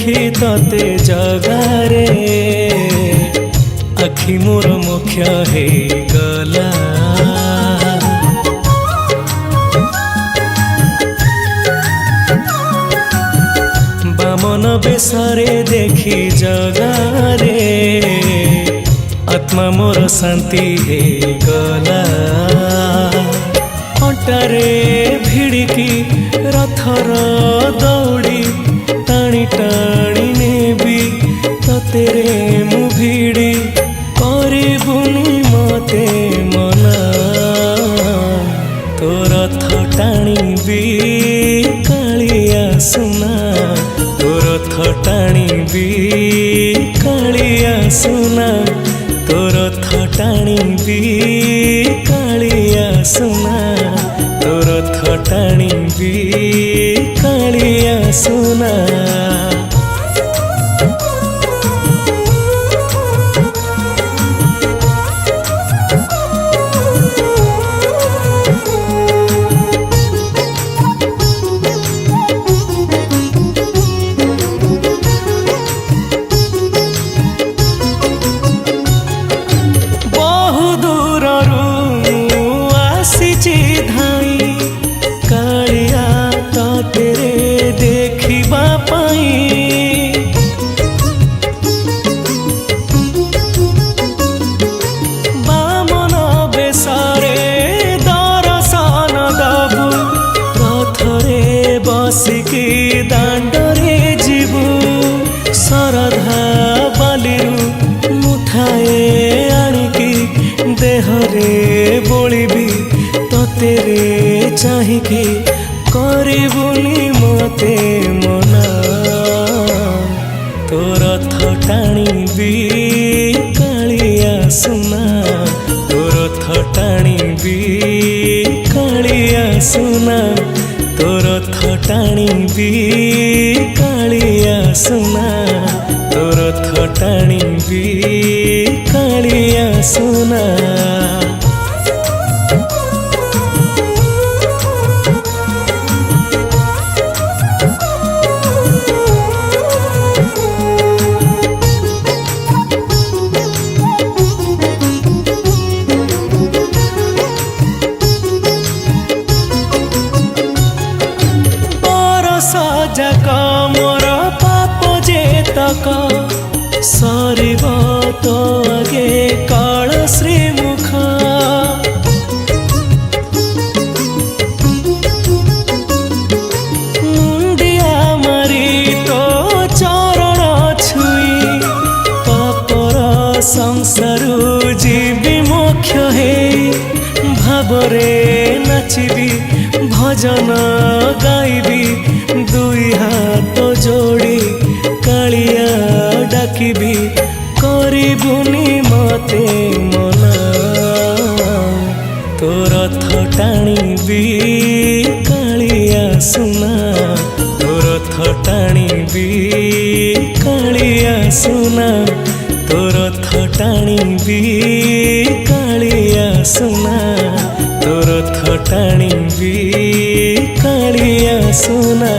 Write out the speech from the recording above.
देखी तते जगारे आखि मोर मुख्य हे गला। बामन बेसरे देखी जगारे आत्मा मोर शांति हे गला। अंटारे भिड़िकी रथर दौड़ी टाणी टाणी नेबी ततेरे मु भिड़ी करबुनी मते मना। तो रथ टाणीबी कालिया सुना, तो रथ टाणीबी कालिया सुना, तो रथ टाणीबी कालिया सुना, तो रथ टाणीबी कालिया सुना। धाई कालिया ततेरे देखिबा पाई। बामन बेसरे दर्शन दबु रथरे बसिकी दांडरे जीवु। सरधा बालिरु मुठाए आनिकी देहरे बोलिबी ततेरे चाहिकी करबुनी मते मना। तो रथ टाणीबी कालिया सुना, तो रथ टाणीबी कालिया सुना, तो रथ टाणीबी कालिया सुना, तो रथ टाणीबी कालिया सुना। सजक मोर पाप जेतक सरिब तो आगे काल श्रीमुख। मुंडिया मारी तो चरण छुई पापर संसारु जीवी मोक्ष हे। भावरे नाचिबी भजन गाइबी दुई हाथ जोड़ी कालिया डाकिबी करबुनी मते मना। तो रथ टाणीबी कालिया सुना, तो रथ टाणीबी कालिया सुना, तो रथ टाणीबी कालिया सुना, तो रथ टाणीबी कालिया सुना।